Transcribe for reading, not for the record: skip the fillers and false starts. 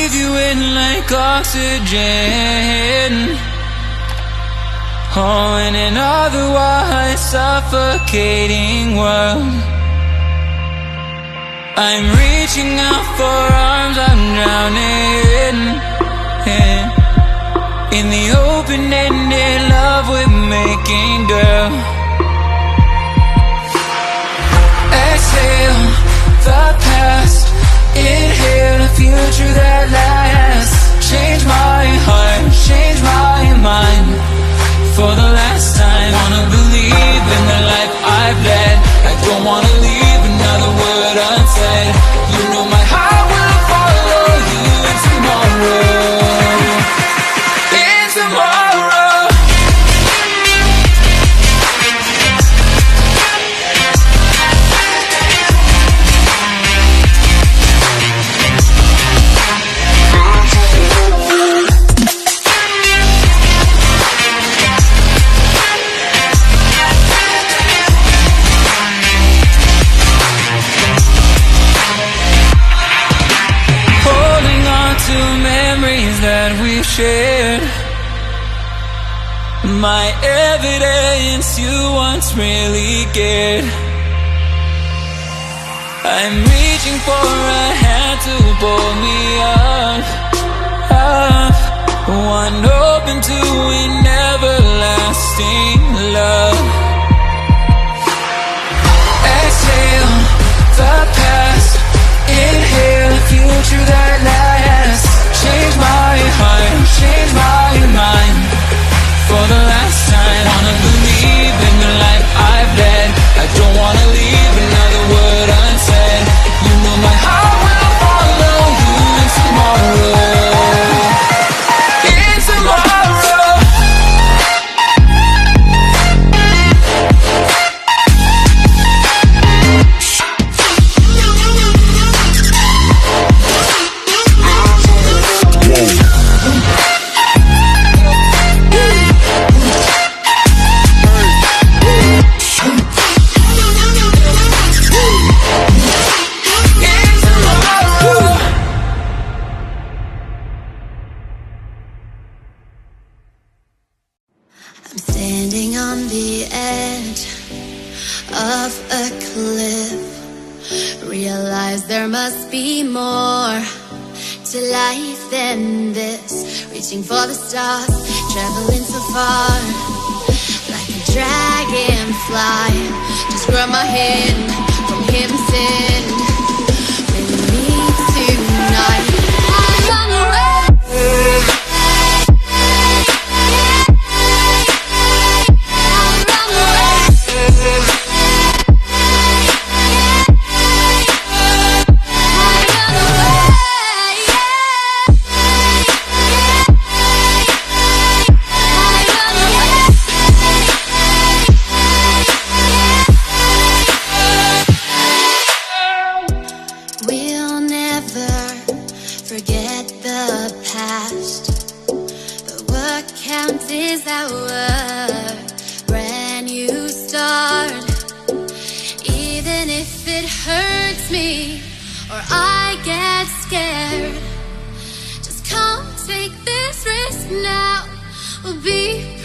breathe you in like oxygen. Oh, in an otherwise suffocating world, I'm reaching out for arms, I'm drowning in the open-ended love we're making, girl. Exhale the past, inhale a future that lasts. Change my heart, change my mind. For the last time, wanna believe in the life I've led. I don't wanna leave another word unsaid. You know my heart will follow you in tomorrow. In tomorrow. That we shared, my evidence you once really cared. I'm reaching for a hand to pull me up, up, one open to an everlasting love. Exhale the past, inhale a future that lasts. Change my heart, change my mind. For the last time, wanna believe in the life I've led. I don't wanna leave another word unsaid. You know my heart will follow you in tomorrow. In tomorrow. I'm standing on the edge of a cliff. Realize there must be more to life than this. Reaching for the stars, traveling so far, like a dragonfly. Just grab my hand from heaven sent. With me tonight, I'll run away. Forget the past, but what counts is our brand new start. Even if it hurts me or I get scared, just come take this risk now. We'll be